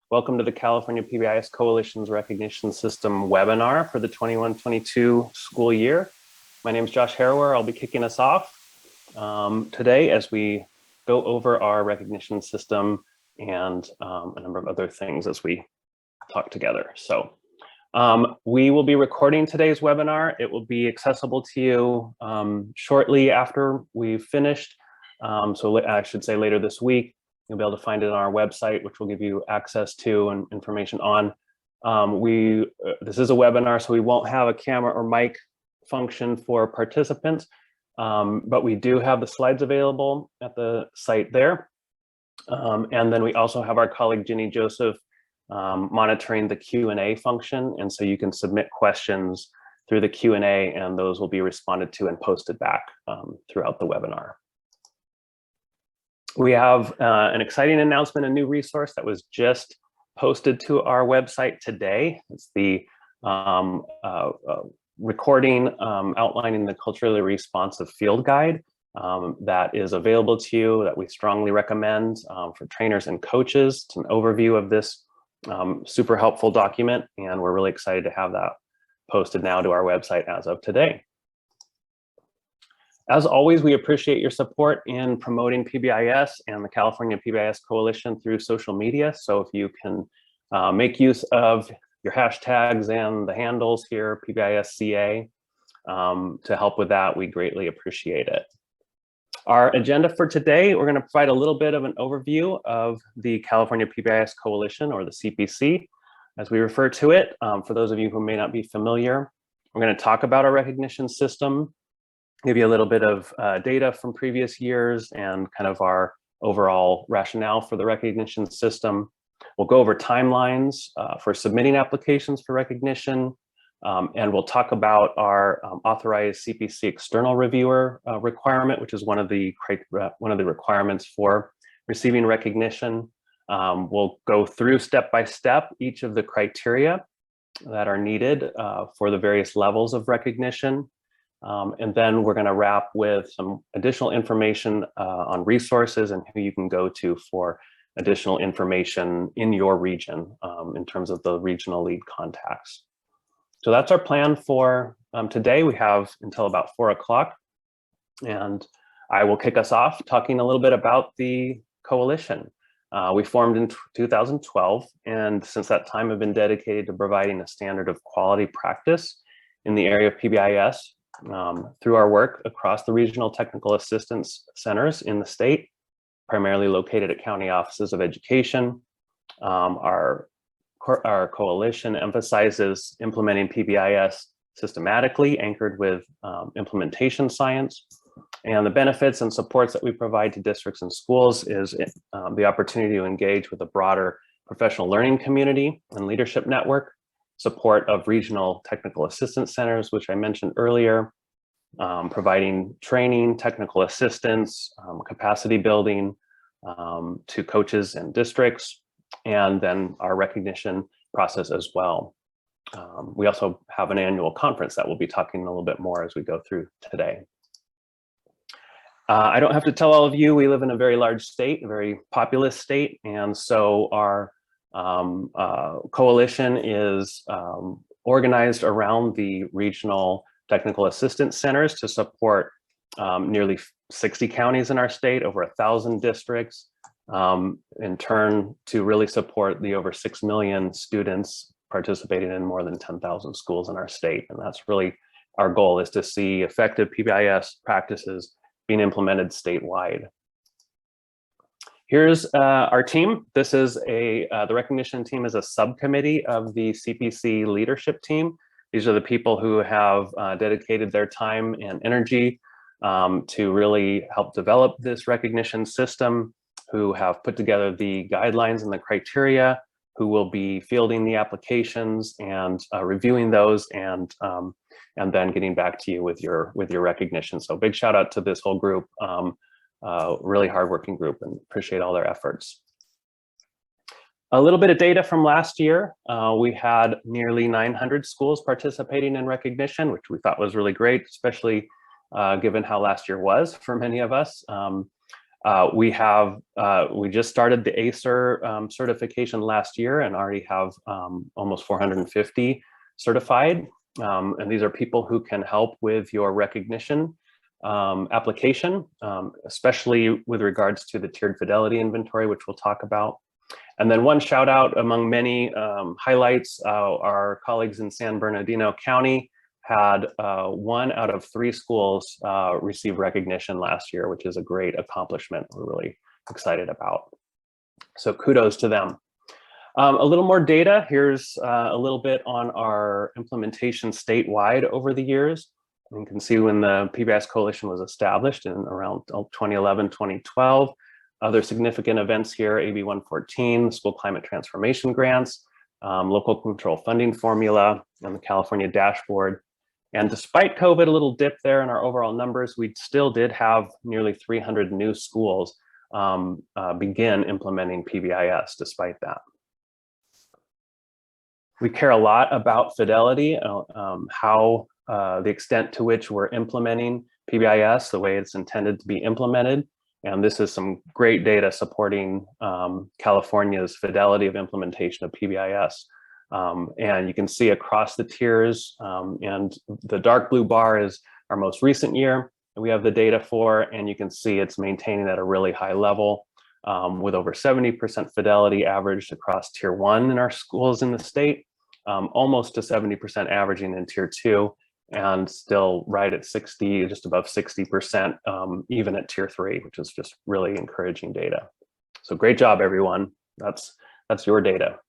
Welcome to the California PBIS Coalition's Recognition System webinar for the 21-22 school year. My name is Josh Harrower. I'll be kicking us off today as we go over our recognition system and a number of other things as we talk together. So we will be recording today's webinar. It will be accessible to you shortly after we've finished. So I should say later this week. You'll be able to find it on our website, which will give you access to and information on. This is a webinar, so we won't have a camera or mic function for participants, but we do have the slides available at the site there. And then we also have our colleague, Ginny Joseph, monitoring the Q&A function. And so you can submit questions through the Q&A and those will be responded to and posted back throughout the webinar. We have an exciting announcement, a new resource that was just posted to our website today. It's the recording outlining the culturally responsive field guide that is available to you, that we strongly recommend for trainers and coaches. It's an overview of this super helpful document, and we're really excited to have that posted now to our website as of today. As always, we appreciate your support in promoting PBIS and the California PBIS Coalition through social media. So if you can make use of your hashtags and the handles here, PBISCA, to help with that, we greatly appreciate it. Our agenda for today, we're going to provide a little bit of an overview of the California PBIS Coalition, or the CPC, as we refer to it. For those of you who may not be familiar, we're going to talk about our recognition system, give you a little bit of data from previous years and kind of our overall rationale for the recognition system. We'll go over timelines for submitting applications for recognition, and we'll talk about our authorized CPC external reviewer requirement, which is one of the requirements for receiving recognition. We'll go through step by step each of the criteria that are needed for the various levels of recognition. And then we're going to wrap with some additional information on resources and who you can go to for additional information in your region in terms of the regional lead contacts. So that's our plan for today. We have until about 4 o'clock, and I will kick us off talking a little bit about the coalition. We formed in 2012, and since that time have been dedicated to providing a standard of quality practice in the area of PBIS. Through our work across the regional technical assistance centers in the state, primarily located at county offices of education. Our coalition emphasizes implementing PBIS systematically, anchored with implementation science. And the benefits and supports that we provide to districts and schools is the opportunity to engage with a broader professional learning community and leadership network, support of regional technical assistance centers, which I mentioned earlier, providing training, technical assistance, capacity building to coaches and districts, and then our recognition process as well. We also have an annual conference that we'll be talking a little bit more as we go through today. I don't have to tell all of you, we live in a very large state, a very populous state, and so our coalition is organized around the regional technical assistance centers to support nearly 60 counties in our state, over 1,000 districts, in turn to really support the over 6 million students participating in more than 10,000 schools in our state. And that's really our goal, is to see effective PBIS practices being implemented statewide. Here's our team. This is the recognition team is a subcommittee of the CPC leadership team. These are the people who have dedicated their time and energy to really help develop this recognition system, who have put together the guidelines and the criteria, who will be fielding the applications and reviewing those, and then getting back to you with your recognition. So big shout out to this whole group. Really hardworking group, and appreciate all their efforts. A little bit of data from last year. We had nearly 900 schools participating in recognition, which we thought was really great, especially given how last year was for many of us. We just started the ACER certification last year and already have almost 450 certified. And these are people who can help with your recognition application, especially with regards to the tiered fidelity inventory, which we'll talk about. And then one shout out among many highlights, our colleagues in San Bernardino County had 1 out of 3 schools receive recognition last year, which is a great accomplishment we're really excited about. So kudos to them. A little more data. Here's a little bit on our implementation statewide over the years. You can see when the PBIS Coalition was established in around 2011, 2012. Other significant events here, AB 114, School Climate Transformation Grants, Local Control Funding Formula, and the California Dashboard. And despite COVID, a little dip there in our overall numbers, we still did have nearly 300 new schools begin implementing PBIS despite that. We care a lot about fidelity, how the extent to which we're implementing PBIS the way it's intended to be implemented. And this is some great data supporting California's fidelity of implementation of PBIS. And you can see across the tiers, and the dark blue bar is our most recent year that we have the data for, and you can see it's maintaining at a really high level with over 70% fidelity averaged across tier 1 in our schools in the state, almost to 70% averaging in tier 2, and still right at 60, just above 60%, even at tier 3, which is just really encouraging data. So great job, everyone. That's your data.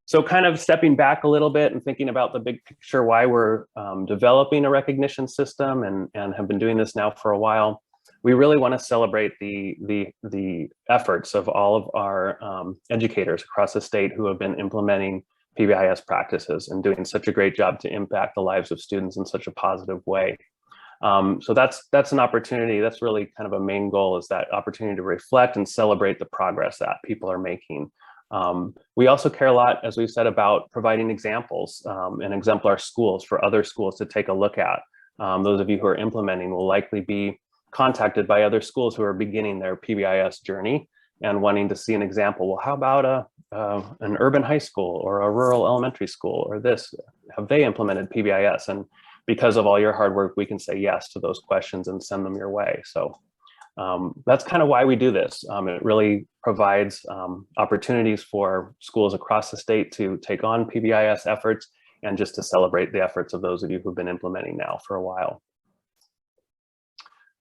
So kind of stepping back a little bit and thinking about the big picture, why we're developing a recognition system and have been doing this now for a while. We really want to celebrate the efforts of all of our educators across the state who have been implementing PBIS practices and doing such a great job to impact the lives of students in such a positive way. So that's an opportunity. That's really kind of a main goal, is that opportunity to reflect and celebrate the progress that people are making. We also care a lot, as we've said, about providing examples and exemplar schools for other schools to take a look at. Those of you who are implementing will likely be contacted by other schools who are beginning their PBIS journey and wanting to see an example. Well, how about an urban high school or a rural elementary school or this? Have they implemented PBIS? And because of all your hard work, we can say yes to those questions and send them your way. So that's kind of why we do this. It really provides opportunities for schools across the state to take on PBIS efforts and just to celebrate the efforts of those of you who've been implementing now for a while.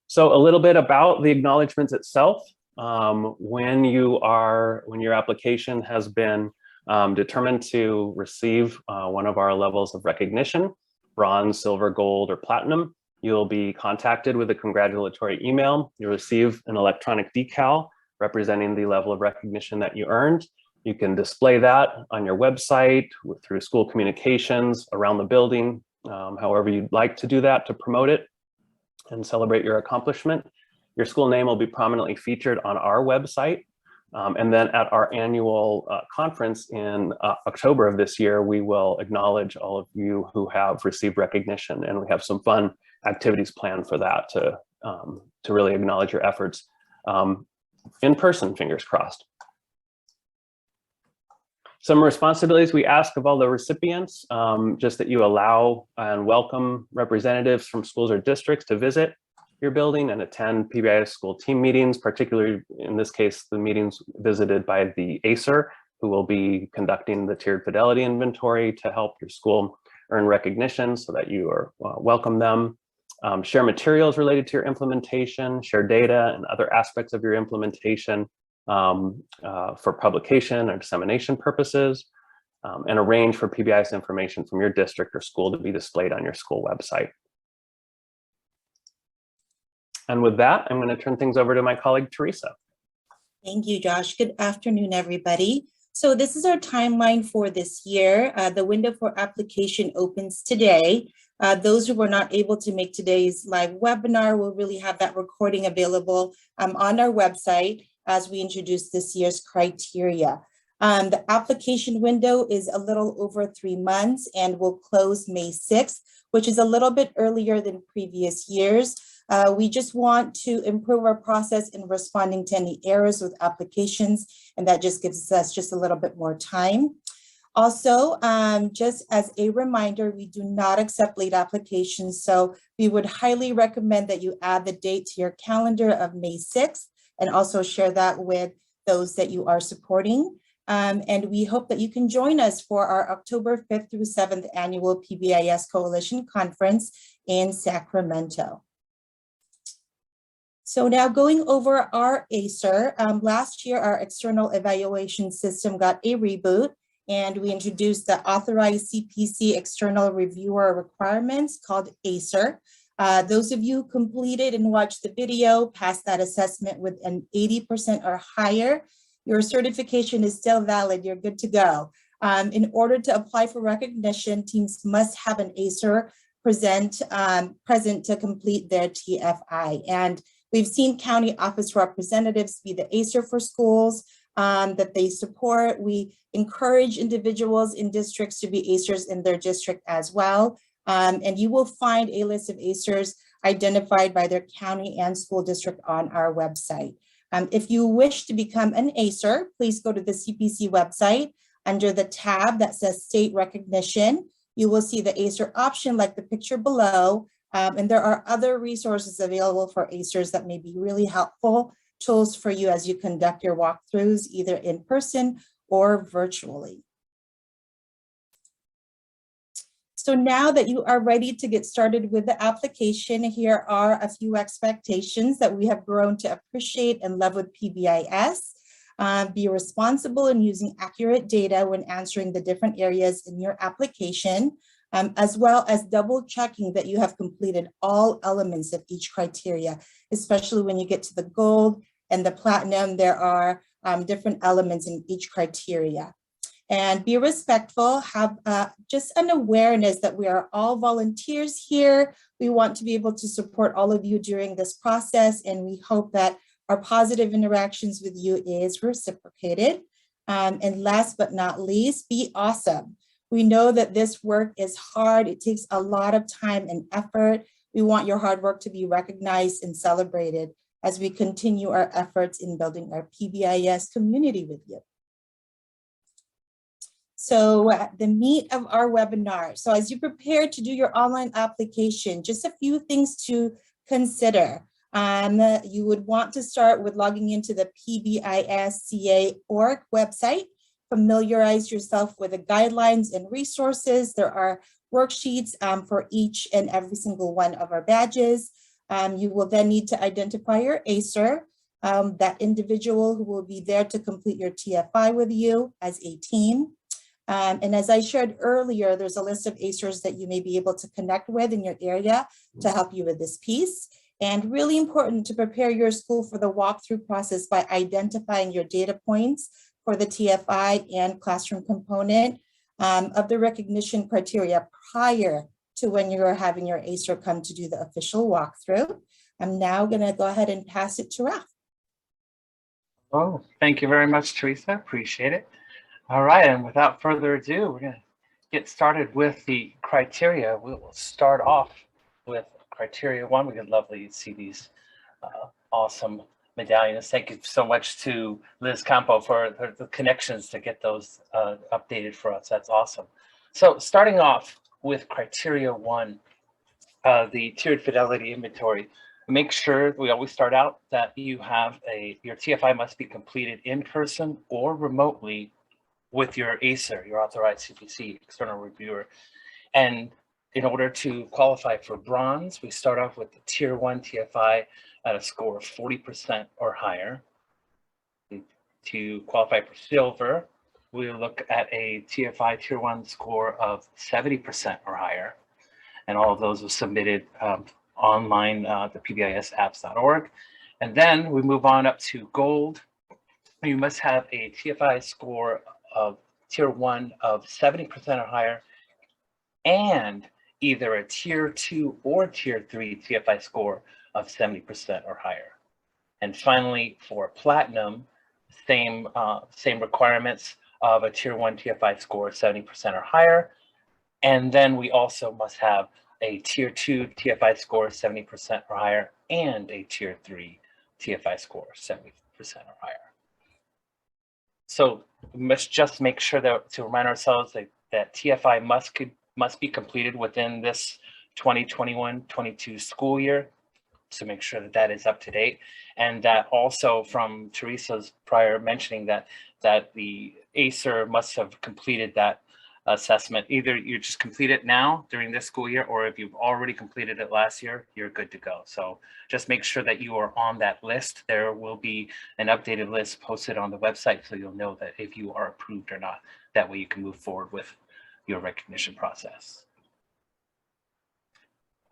So a little bit about the acknowledgements itself. When your application has been determined to receive one of our levels of recognition, bronze, silver, gold, or platinum, you'll be contacted with a congratulatory email. You'll receive an electronic decal representing the level of recognition that you earned. You can display that on your website, through school communications, around the building, however you'd like to do that to promote it and celebrate your accomplishment. Your school name will be prominently featured on our website. And then at our annual conference in October of this year, we will acknowledge all of you who have received recognition, and we have some fun activities planned for that to really acknowledge your efforts in person, fingers crossed. Some responsibilities we ask of all the recipients, just that you allow and welcome representatives from schools or districts to visit your building and attend PBIS school team meetings, particularly in this case, the meetings visited by the ACER, who will be conducting the tiered fidelity inventory to help your school earn recognition, so that you are welcome them. Share materials related to your implementation, share data and other aspects of your implementation for publication or dissemination purposes, and arrange for PBIS information from your district or school to be displayed on your school website. And with that, I'm going to turn things over to my colleague, Teresa. Thank you, Josh. Good afternoon, everybody. So this is our timeline for this year. The window for application opens today. Those who were not able to make today's live webinar will really have that recording available on our website as we introduce this year's criteria. The application window is a little over 3 months and will close May 6th, which is a little bit earlier than previous years. We just want to improve our process in responding to any errors with applications, and that just gives us just a little bit more time. Also, just as a reminder, we do not accept late applications, so we would highly recommend that you add the date to your calendar of May 6th and also share that with those that you are supporting. And we hope that you can join us for our October 5th through 7th annual PBIS Coalition Conference in Sacramento. So now going over our ACER, last year our external evaluation system got a reboot, and we introduced the authorized CPC external reviewer requirements called ACER. Those of you who completed and watched the video, passed that assessment with an 80% or higher, your certification is still valid, you're good to go. In order to apply for recognition, teams must have an ACER present to complete their TFI. And we've seen county office representatives be the ACER for schools that they support. We encourage individuals in districts to be ACERs in their district as well. And you will find a list of ACERs identified by their county and school district on our website. If you wish to become an ACER, please go to the CPC website. Under the tab that says state recognition, you will see the ACER option like the picture below. And there are other resources available for ACERs that may be really helpful tools for you as you conduct your walkthroughs, either in person or virtually. So now that you are ready to get started with the application, here are a few expectations that we have grown to appreciate and love with PBIS. Be responsible in using accurate data when answering the different areas in your application, as well as double checking that you have completed all elements of each criteria, especially when you get to the gold and the platinum. There are different elements in each criteria. And be respectful, have just an awareness that we are all volunteers here. We want to be able to support all of you during this process, and we hope that our positive interactions with you is reciprocated. And last but not least, be awesome. We know that this work is hard. It takes a lot of time and effort. We want your hard work to be recognized and celebrated as we continue our efforts in building our PBIS community with you. So the meat of our webinar. So as you prepare to do your online application, just a few things to consider. You would want to start with logging into the PBIS.ca.org website. Familiarize yourself with the guidelines and resources. There are worksheets for each and every single one of our badges. You will then need to identify your ACER, that individual who will be there to complete your TFI with you as a team. And as I shared earlier, there's a list of ACERs that you may be able to connect with in your area to help you with this piece. And really important to prepare your school for the walkthrough process by identifying your data points for the TFI and classroom component of the recognition criteria prior to when you are having your ACER come to do the official walkthrough. I'm now going to go ahead and pass it to Ralph. Oh, thank you very much, Teresa. Appreciate it. All right, and without further ado, we're going to get started with the criteria. We will start off with criteria 1. We could lovely see these awesome medallions. Thank you so much to Liz Campo for the connections to get those updated for us. That's awesome. So starting off with criteria 1, the tiered fidelity inventory. Make sure we always start out that you have your TFI must be completed in person or remotely with your ACER, your authorized CPC external reviewer. And in order to qualify for bronze, we start off with the tier 1 TFI at a score of 40% or higher. To qualify for silver, we look at a TFI tier 1 score of 70% or higher. And all of those are submitted online, the PBISapps.org. And then we move on up to gold. You must have a TFI score of tier 1 of 70% or higher, and either a tier 2 or tier 3 TFI score of 70% or higher. And finally, for platinum, same requirements of a tier 1 TFI score of 70% or higher. And then we also must have a tier 2 TFI score 70% or higher, and a tier 3 TFI score 70% or higher. So we must just make sure that to remind ourselves that TFI must be completed within this 2021-22 school year. So make sure that is up to date, and that also from Teresa's prior mentioning that the ACER must have completed that assessment. Either you just complete it now during this school year, or if you've already completed it last year, you're good to go. So just make sure that you are on that list. There will be an updated list posted on the website, so you'll know that if you are approved or not. That way you can move forward with your recognition process.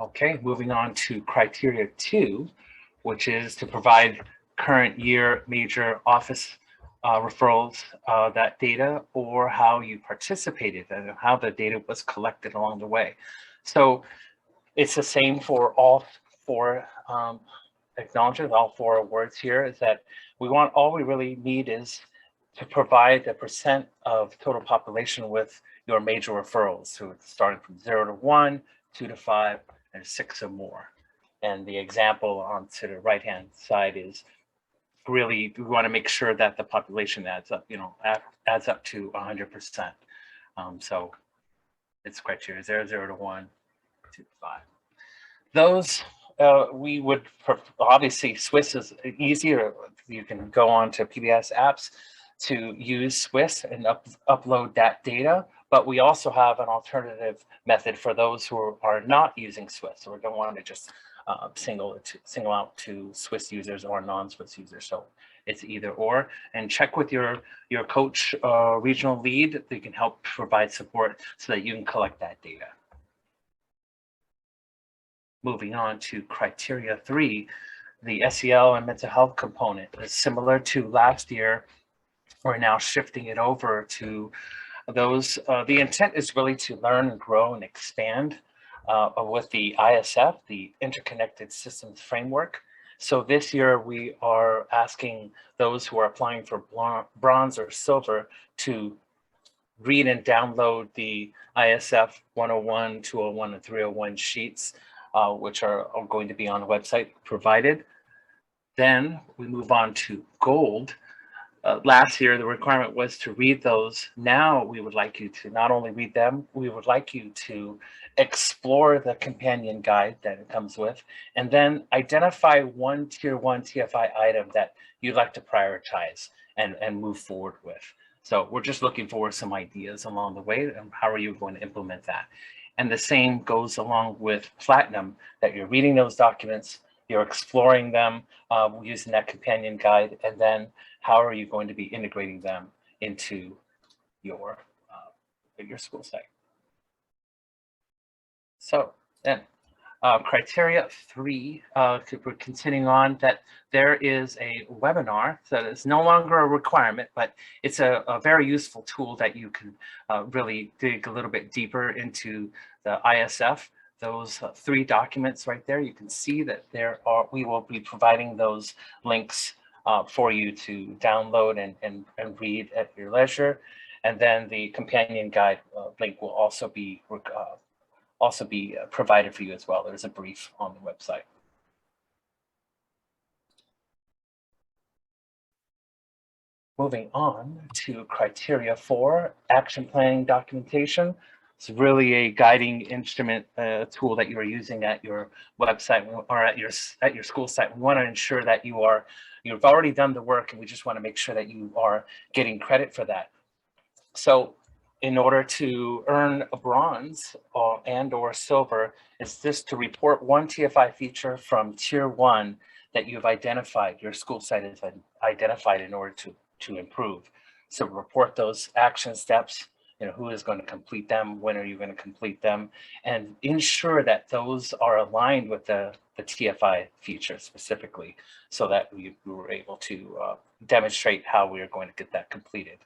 Okay, moving on to criteria 2, which is to provide current year major office referrals, that data, or how you participated and how the data was collected along the way. So it's the same for all 4 acknowledgements, all 4 awards here, is that all we really need is to provide the percent of total population with your major referrals. So it's starting from 0 to 1, 2 to 5, and 6 or more. And the example on to the right-hand side is really, we want to make sure that the population adds up, adds up to 100%. So it's criteria 0, 0 to 1, 2 to 5. Those we would, obviously Swiss is easier. You can go on to PBS apps to use Swiss and upload that data. But we also have an alternative method for those who are not using Swiss, or don't want to just single out to Swiss users or non-Swiss users. So it's either or. And check with your coach, regional lead. They can help provide support so that you can collect that data. Moving on to criteria 3, the SEL and mental health component is similar to last year. We're now shifting it over to those. The intent is really to learn and grow and expand with the ISF, the Interconnected Systems Framework. So this year we are asking those who are applying for bronze or silver to read and download the ISF 101, 201, and 301 sheets, which are going to be on the website provided. Then we move on to gold. Last year, the requirement was to read those. Now we would like you to not only read them, we would like you to explore the companion guide that it comes with, and then identify one tier 1 TFI item that you'd like to prioritize and move forward with. So we're just looking for some ideas along the way, and how are you going to implement that? And the same goes along with Platinum, that you're reading those documents, you're exploring them using that companion guide, and then how are you going to be integrating them into your school site? So then criteria 3, we're continuing on, that there is a webinar that is no longer a requirement, but it's a very useful tool that you can really dig a little bit deeper into the ISF. Those 3 documents right there, you can see that we will be providing those links for you to download and read at your leisure. And then the companion guide link will also be provided for you as well. There's a brief on the website. Moving on to criteria 4, action planning documentation. It's really a guiding instrument tool that you are using at your website or at your school site. We want to ensure that you've already done the work, and we just want to make sure that you are getting credit for that. So in order to earn a bronze or silver, is this to report one TFI feature from tier 1 that you've identified, your school site has identified in order to improve. So report those action steps, who is going to complete them, when are you going to complete them, and ensure that those are aligned with the TFI feature specifically, so that we were able to demonstrate how we are going to get that completed.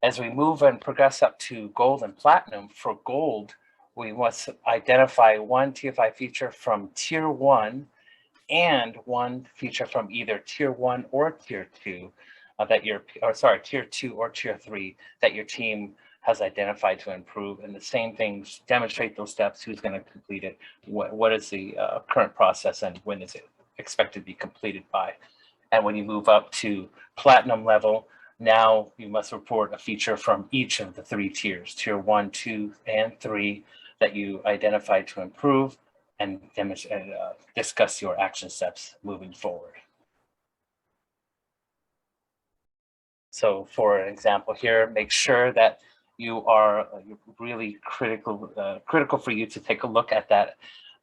As we move and progress up to gold and platinum, for gold, we must identify one TFI feature from tier 1 and one feature from either tier 1 or tier 2 tier 2 or tier 3 that your team has identified to improve, and the same things, demonstrate those steps, who's going to complete it, what is the current process, and when is it expected to be completed by. And when you move up to platinum level, now you must report a feature from each of the 3 tiers, tier 1, 2, and 3, that you identified to improve, and discuss your action steps moving forward. So for an example here, make sure that you are really critical for you to take a look at that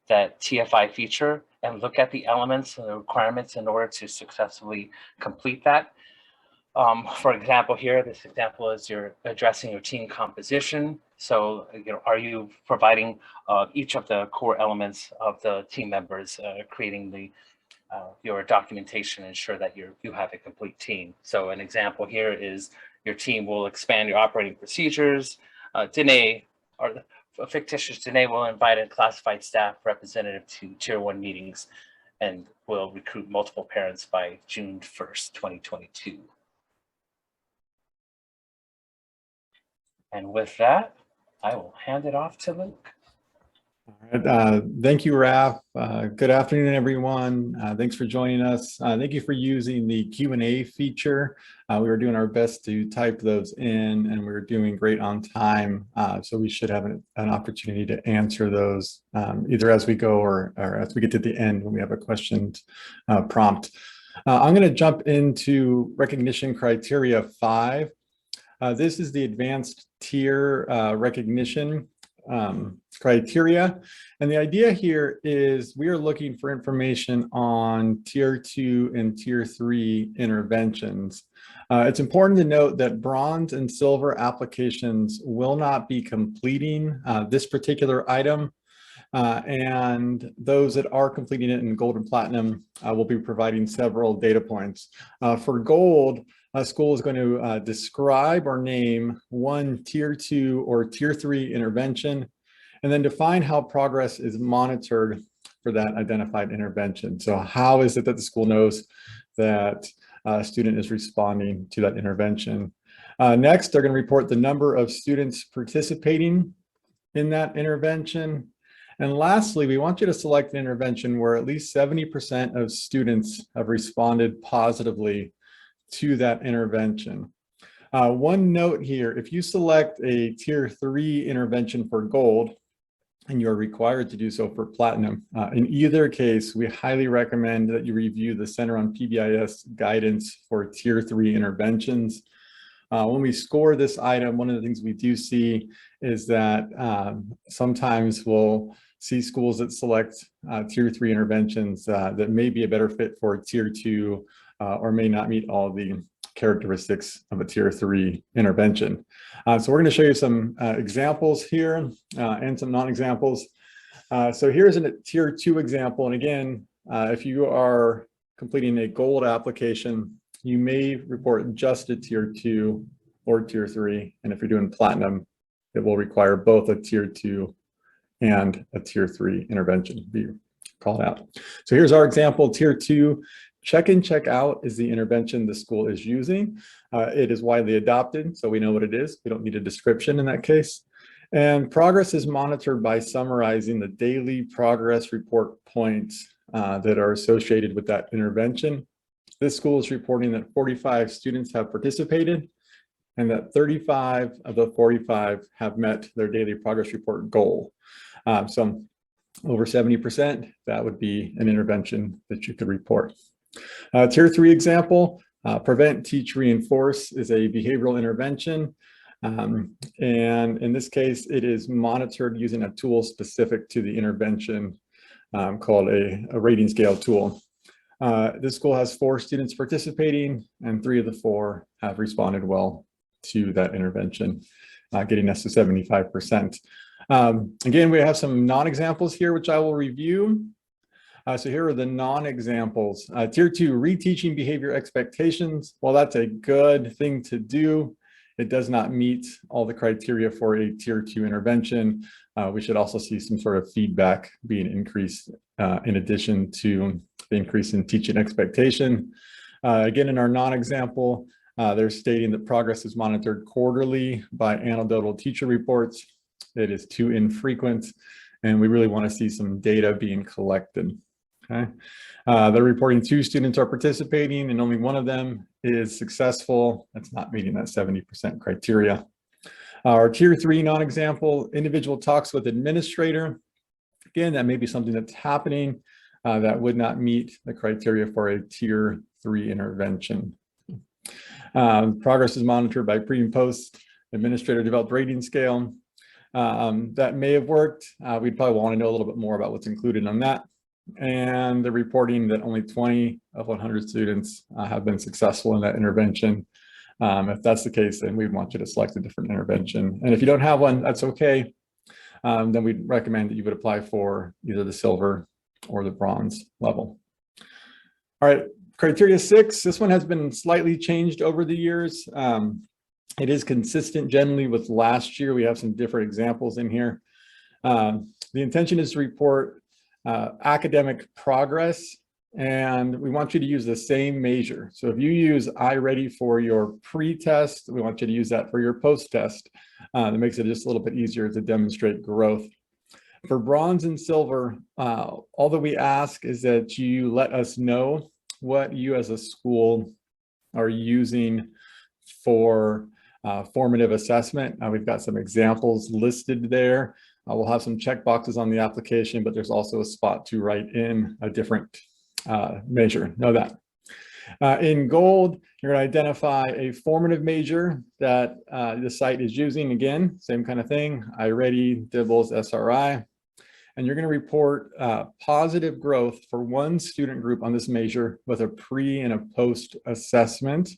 TFI feature and look at the elements and the requirements in order to successfully complete that. For example, here, this example is you're addressing your team composition. So, are you providing each of the core elements of the team members, creating your documentation, ensure that you have a complete team. So an example here is your team will expand your operating procedures. Danae, or the fictitious Danae, will invite a classified staff representative to tier 1 meetings and will recruit multiple parents by June 1st, 2022. And with that, I will hand it off to Luke. All right, thank you, Raf. Good afternoon, everyone. Thanks for joining us. Thank you for using the Q&A feature. We were doing our best to type those in, and we were doing great on time. So we should have an opportunity to answer those either as we go or as we get to the end when we have a question prompt. I'm going to jump into recognition criteria 5. This is the advanced tier recognition criteria. And the idea here is we are looking for information on tier 2 and tier 3 interventions. It's important to note that bronze and silver applications will not be completing this particular item. And those that are completing it in gold and platinum will be providing several data points. For gold, a school is going to describe or name one tier 2 or tier 3 intervention, and then define how progress is monitored for that identified intervention. So how is it that the school knows that a student is responding to that intervention? Next, they're going to report the number of students participating in that intervention. And lastly, we want you to select an intervention where at least 70% of students have responded positively to that intervention. One note here, if you select a tier 3 intervention for gold, and you're required to do so for platinum, in either case, we highly recommend that you review the Center on PBIS guidance for tier 3 interventions. When we score this item, one of the things we do see is that sometimes we'll see schools that select tier 3 interventions that may be a better fit for tier 2 or may not meet all the characteristics of a tier 3 intervention. So we're going to show you some examples here and some non-examples. So here's a tier 2 example. And again, if you are completing a gold application, you may report just a tier 2 or tier 3. And if you're doing platinum, it will require both a tier 2 and a tier 3 intervention to be called out. So here's our example, tier 2. Check-in, check-out is the intervention the school is using. It is widely adopted, so we know what it is. We don't need a description in that case. And progress is monitored by summarizing the daily progress report points that are associated with that intervention. This school is reporting that 45 students have participated and that 35 of the 45 have met their daily progress report goal. So over 70%, that would be an intervention that you could report. Tier 3 example, prevent, teach, reinforce is a behavioral intervention. And in this case, it is monitored using a tool specific to the intervention called a rating scale tool. This school has 4 students participating and 3 of the 4 have responded well to that intervention, getting us to 75%. Again, we have some non-examples here, which I will review. So here are the non-examples. Tier 2, reteaching behavior expectations. While that's a good thing to do, it does not meet all the criteria for a tier 2 intervention. We should also see some sort of feedback being increased in addition to the increase in teaching expectation. Again, in our non-example, They're stating that progress is monitored quarterly by anecdotal teacher reports. It is too infrequent, and we really want to see some data being collected. Okay. They're reporting 2 students are participating and only one of them is successful. That's not meeting that 70% criteria. Our tier 3 non-example, individual talks with administrator. Again, that may be something that's happening that would not meet the criteria for a tier 3 intervention. Progress is monitored by pre and post administrator developed rating scale. That may have worked. We'd probably want to know a little bit more about what's included on that. And they're reporting that only 20 of 100 students have been successful in that intervention. If that's the case, then we'd want you to select a different intervention. And if you don't have one, that's okay. Then we'd recommend that you would apply for either the silver or the bronze level. All right, criteria 6, this one has been slightly changed over the years. It is consistent generally with last year. We have some different examples in here. The intention is to report academic progress, and we want you to use the same measure. So if you use iReady for your pre-test, we want you to use that for your post-test. That makes it just a little bit easier to demonstrate growth. For bronze and silver, all that we ask is that you let us know what you as a school are using for formative assessment. We've got some examples listed there. We'll have some check boxes on the application, but there's also a spot to write in a different measure. Know that. In gold, you're going to identify a formative measure that the site is using. Again, same kind of thing, iReady, DIBELS, SRI. And you're going to report positive growth for one student group on this measure with a pre and a post assessment.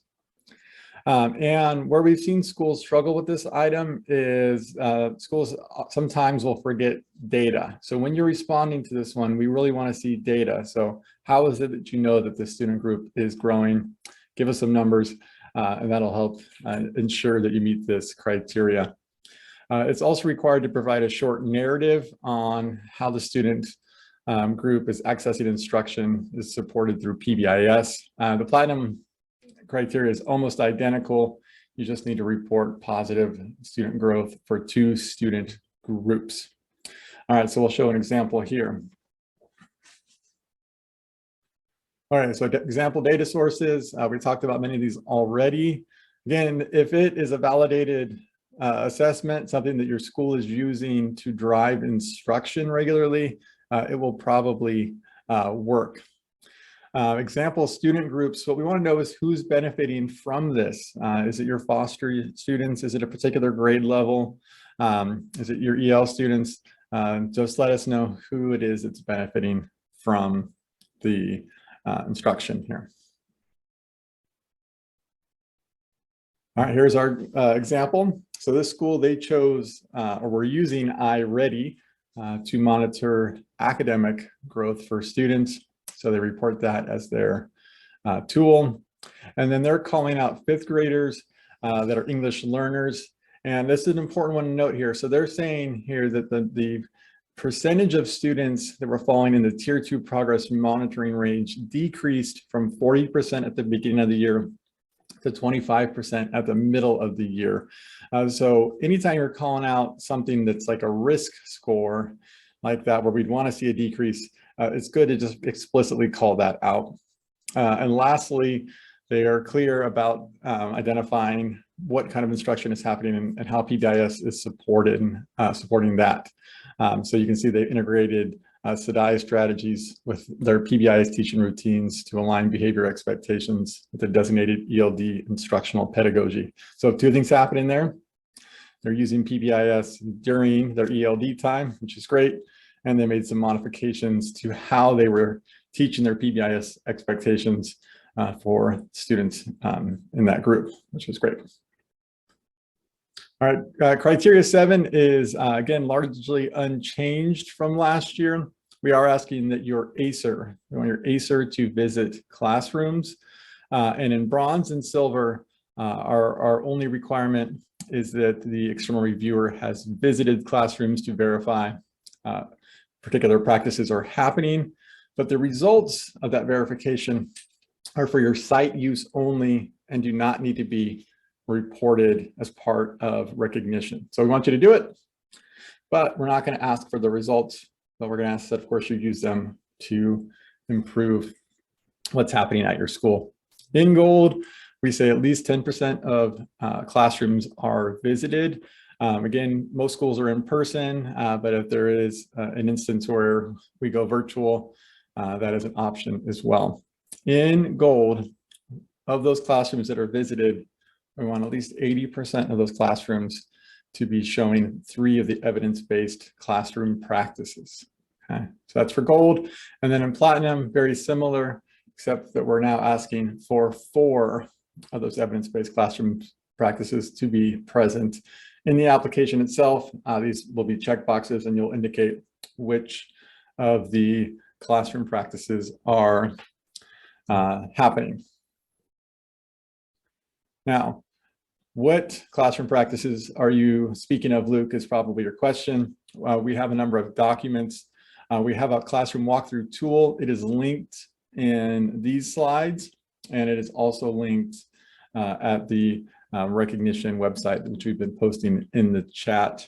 And where we've seen schools struggle with this item is schools sometimes will forget data. So when you're responding to this one, we really want to see data. So how is it that you know that the student group is growing? Give us some numbers, and that'll help ensure that you meet this criteria. It's also required to provide a short narrative on how the student group is accessing instruction is supported through PBIS. The platinum criteria is almost identical. You just need to report positive student growth for 2 student groups. All right, so we'll show an example here. All right, so example data sources. We talked about many of these already. Again, if it is a validated assessment, something that your school is using to drive instruction regularly, it will probably work. Example student groups, what we want to know is who's benefiting from this. Is it your foster students? Is it a particular grade level? Is it your EL students? Just let us know who it is that's benefiting from the instruction here. All right, here's our example. So this school, they chose, or we're using iReady to monitor academic growth for students. So they report that as their tool. And then they're calling out 5th graders that are English learners. And this is an important one to note here. So they're saying here that the percentage of students that were falling in the tier 2 progress monitoring range decreased from 40% at the beginning of the year to 25% at the middle of the year. So anytime you're calling out something that's like a risk score like that, where we'd want to see a decrease, it's good to just explicitly call that out. And lastly, they are clear about identifying what kind of instruction is happening and how PBIS is supporting that. So you can see they integrated SEDI strategies with their PBIS teaching routines to align behavior expectations with the designated ELD instructional pedagogy. So 2 things happening there. They're using PBIS during their ELD time, which is great. And they made some modifications to how they were teaching their PBIS expectations for students in that group, which was great. All right, criteria 7 is, again, largely unchanged from last year. We are asking that your ACER, you want your ACER to visit classrooms. And in bronze and silver, our only requirement is that the external reviewer has visited classrooms to verify particular practices are happening. But the results of that verification are for your site use only and do not need to be reported as part of recognition. So we want you to do it, but we're not going to ask for the results, but we're going to ask that, of course, you use them to improve what's happening at your school. In gold, we say at least 10% of classrooms are visited. Again, most schools are in person, but if there is an instance where we go virtual, that is an option as well. In gold, of those classrooms that are visited, we want at least 80% of those classrooms to be showing 3 of the evidence-based classroom practices. Okay, so that's for gold. And then in platinum, very similar, except that we're now asking for 4 of those evidence-based classroom practices to be present in the application itself. These will be checkboxes, and you'll indicate which of the classroom practices are happening. Now, what classroom practices are you speaking of, Luke, is probably your question. We have a number of documents. We have a classroom walkthrough tool. It is linked in these slides, and it is also linked at the recognition website, which we've been posting in the chat.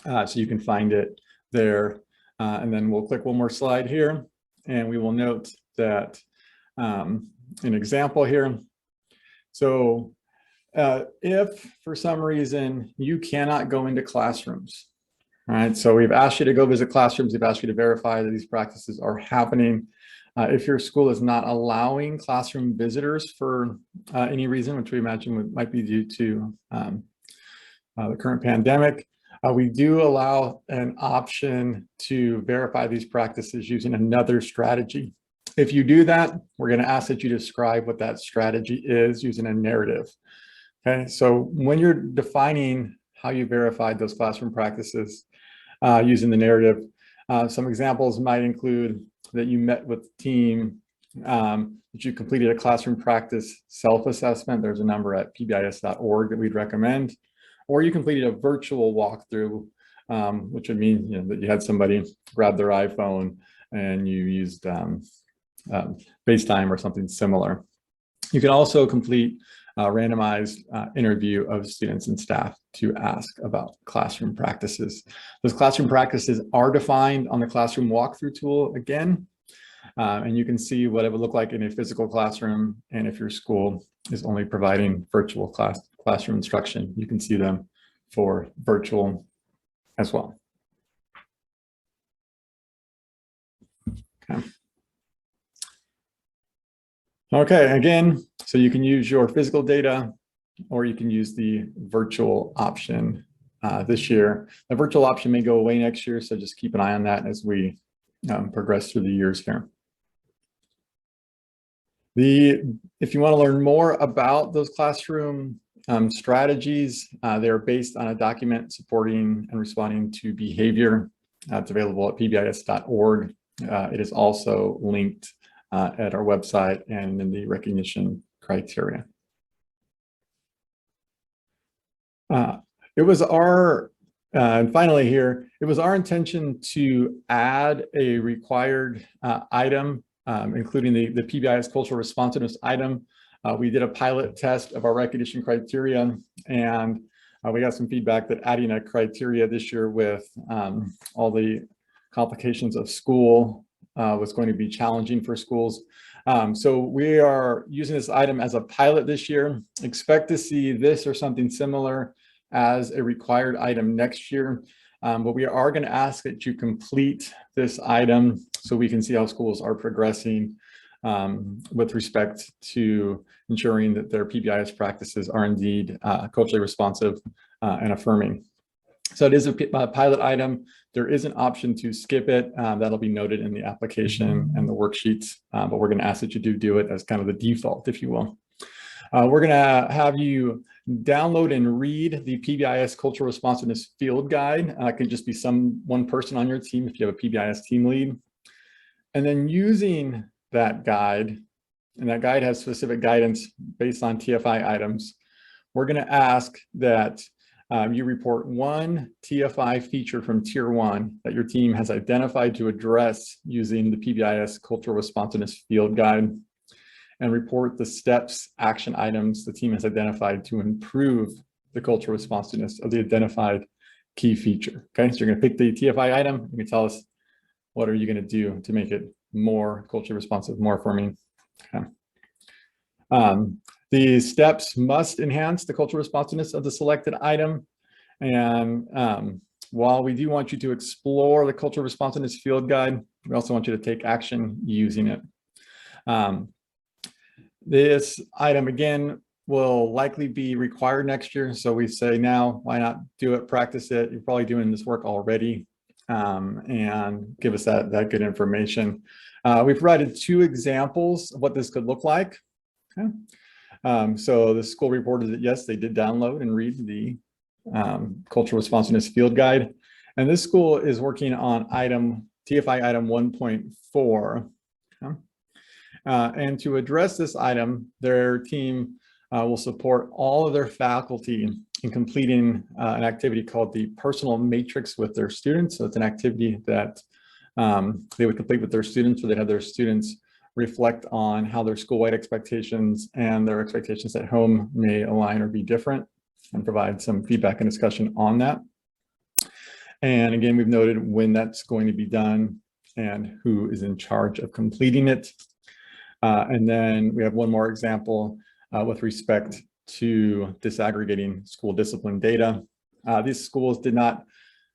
So you can find it there. And then we'll click one more slide here, and we will note that an example here. So if for some reason you cannot go into classrooms, all right, so we've asked you to go visit classrooms, we've asked you to verify that these practices are happening. If your school is not allowing classroom visitors for any reason, which we imagine might be due to the current pandemic, we do allow an option to verify these practices using another strategy. If you do that, we're going to ask that you describe what that strategy is using a narrative. Okay, so when you're defining how you verified those classroom practices using the narrative, some examples might include that you met with the team, that you completed a classroom practice self-assessment. There's a number at pbis.org that we'd recommend. Or you completed a virtual walkthrough, which would mean that you had somebody grab their iPhone and you used FaceTime or something similar. You can also complete a randomized interview of students and staff to ask about classroom practices. Those classroom practices are defined on the classroom walkthrough tool again, and you can see what it would look like in a physical classroom, and if your school is only providing virtual classroom instruction, you can see them for virtual as well. Okay, again, so you can use your physical data or you can use the virtual option this year. The virtual option may go away next year, so just keep an eye on that as we progress through the years here. If you want to learn more about those classroom strategies, they're based on a document supporting and responding to behavior. It's available at pbis.org. It is also linked at our website and in the recognition criteria. It was our, and finally here, it was our intention to add a required item, including the PBIS cultural responsiveness item. We did a pilot test of our recognition criteria, and we got some feedback that adding a criteria this year with all the complications of school was going to be challenging for schools. So we are using this item as a pilot this year. Expect to see this or something similar as a required item next year. But we are going to ask that you complete this item so we can see how schools are progressing with respect to ensuring that their PBIS practices are indeed culturally responsive and affirming. So it is a pilot item. There is an option to skip it. That'll be noted in the application and the worksheets, but we're going to ask that you do it as kind of the default, if you will. We're going to have you download and read the PBIS Cultural Responsiveness Field Guide. It could just be one person on your team if you have a PBIS team lead. And then using that guide, and that guide has specific guidance based on TFI items, we're going to ask that you report one TFI feature from Tier 1 that your team has identified to address using the PBIS Cultural Responsiveness Field Guide. and report the steps, action items the team has identified to improve the cultural responsiveness of the identified key feature. Okay, so you're going to pick the TFI item. You can tell us what are you going to do to make it more culturally responsive, more affirming. Okay. The steps must enhance the cultural responsiveness of the selected item. And while we do want you to explore the cultural responsiveness field guide, we also want you to take action using it. This item, again, will likely be required next year. So we say now, why not do it, practice it? You're probably doing this work already, and give us that good information. We provided 2 examples of what this could look like. Okay. So the school reported that, yes, they did download and read the cultural responsiveness field guide. And this school is working on TFI item 1.4. Okay. And to address this item, their team will support all of their faculty in completing an activity called the personal matrix with their students. So it's an activity that they would complete with their students, where they have their students reflect on how their school-wide expectations and their expectations at home may align or be different, and provide some feedback and discussion on that. And again, we've noted when that's going to be done and who is in charge of completing it. And then we have one more example with respect to disaggregating school discipline data. These schools did not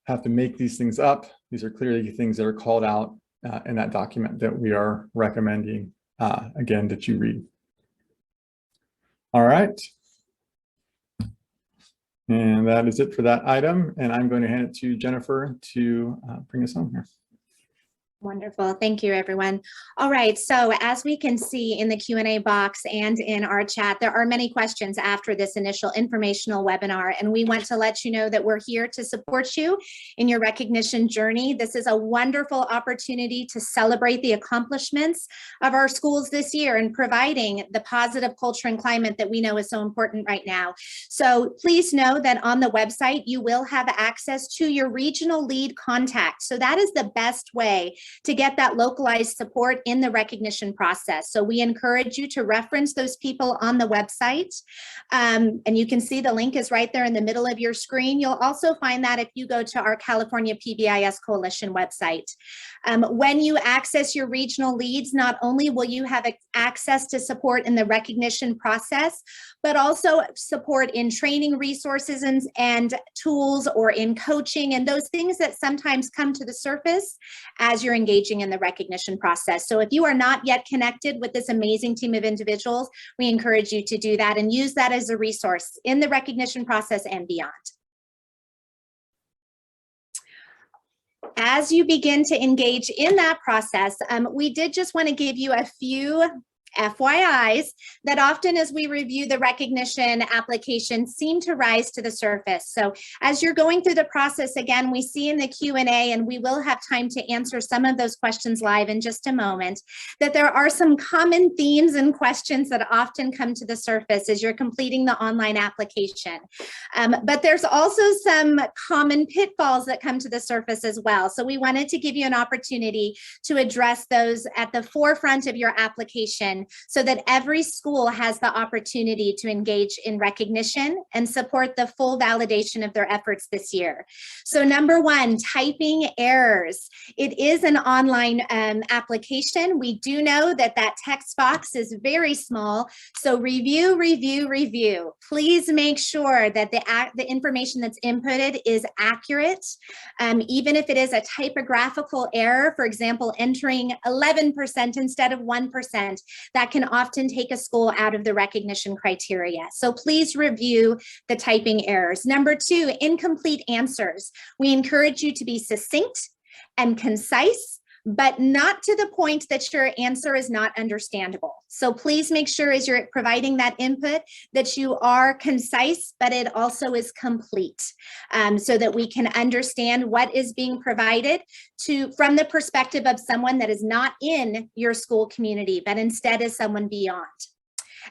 have to make these things up. These are clearly things that are called out in that document that we are recommending, again, that you read. All right. And that is it for that item. And I'm going to hand it to Jennifer to bring us home here. Wonderful. Thank you, everyone. All right. So as we can see in the Q&A box and in our chat, there are many questions after this initial informational webinar, and we want to let you know that we're here to support you in your recognition journey. This is a wonderful opportunity to celebrate the accomplishments of our schools this year and providing the positive culture and climate that we know is so important right now. So please know that on the website, you will have access to your regional lead contact. So that is the best way to get that localized support in the recognition process. So we encourage you to reference those people on the website. And you can see the link is right there in the middle of your screen. You'll also find that if you go to our California PBIS Coalition website. When you access your regional leads, not only will you have access to support in the recognition process, but also support in training resources and tools, or in coaching and those things that sometimes come to the surface as you're engaging in the recognition process. So if you are not yet connected with this amazing team of individuals, we encourage you to do that and use that as a resource in the recognition process and beyond. As you begin to engage in that process, we did just want to give you a few FYIs that often as we review the recognition application seem to rise to the surface. So as you're going through the process, again, we see in the Q&A, and we will have time to answer some of those questions live in just a moment, that there are some common themes and questions that often come to the surface as you're completing the online application. But there's also some common pitfalls that come to the surface as well. So we wanted to give you an opportunity to address those at the forefront of your application, so that every school has the opportunity to engage in recognition and support the full validation of their efforts this year. So number one, typing errors. It is an online application. We do know that that text box is very small. So review, review, review. Please make sure that the information that's inputted is accurate. Even if it is a typographical error, for example, entering 11% instead of 1%, that can often take a school out of the recognition criteria. So please review the typing errors. Number two, incomplete answers. We encourage you to be succinct and concise, but not to the point that your answer is not understandable. So please make sure as you're providing that input that you are concise, but it also is complete, so that we can understand what is being provided from the perspective of someone that is not in your school community, but instead is someone beyond.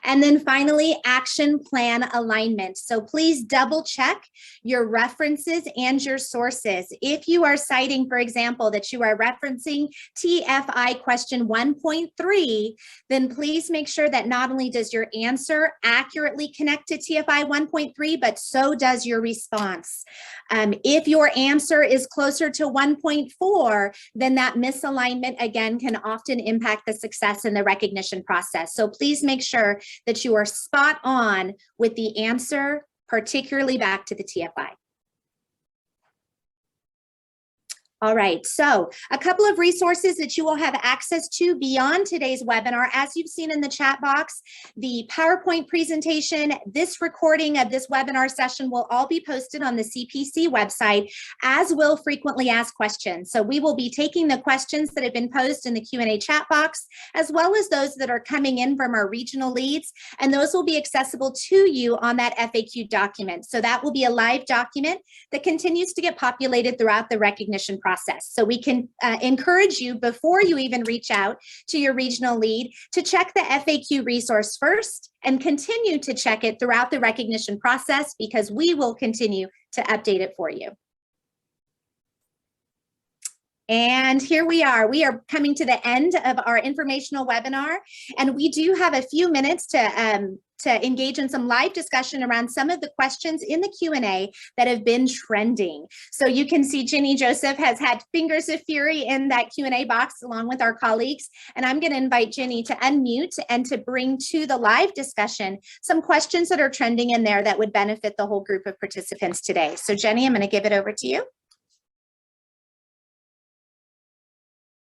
And then finally, action plan alignment. So please double check your references and your sources. If you are citing, for example, that you are referencing TFI question 1.3, then please make sure that not only does your answer accurately connect to TFI 1.3, but so does your response. If your answer is closer to 1.4, then that misalignment again can often impact the success in the recognition process. So please make sure that you are spot on with the answer, particularly back to the TFI. All right, so a couple of resources that you will have access to beyond today's webinar. As you've seen in the chat box, the PowerPoint presentation, this recording of this webinar session will all be posted on the CPC website, as will frequently asked questions. So we will be taking the questions that have been posed in the Q&A chat box, as well as those that are coming in from our regional leads, and those will be accessible to you on that FAQ document. So that will be a live document that continues to get populated throughout the recognition process. So we can encourage you before you even reach out to your regional lead to check the FAQ resource first and continue to check it throughout the recognition process, because we will continue to update it for you. And here we are coming to the end of our informational webinar, and we do have a few minutes to engage in some live discussion around some of the questions in the Q&A that have been trending. So you can see Ginny Joseph has had fingers of fury in that Q&A box along with our colleagues. And I'm going to invite Ginny to unmute and to bring to the live discussion some questions that are trending in there that would benefit the whole group of participants today. So Jenny, I'm going to give it over to you.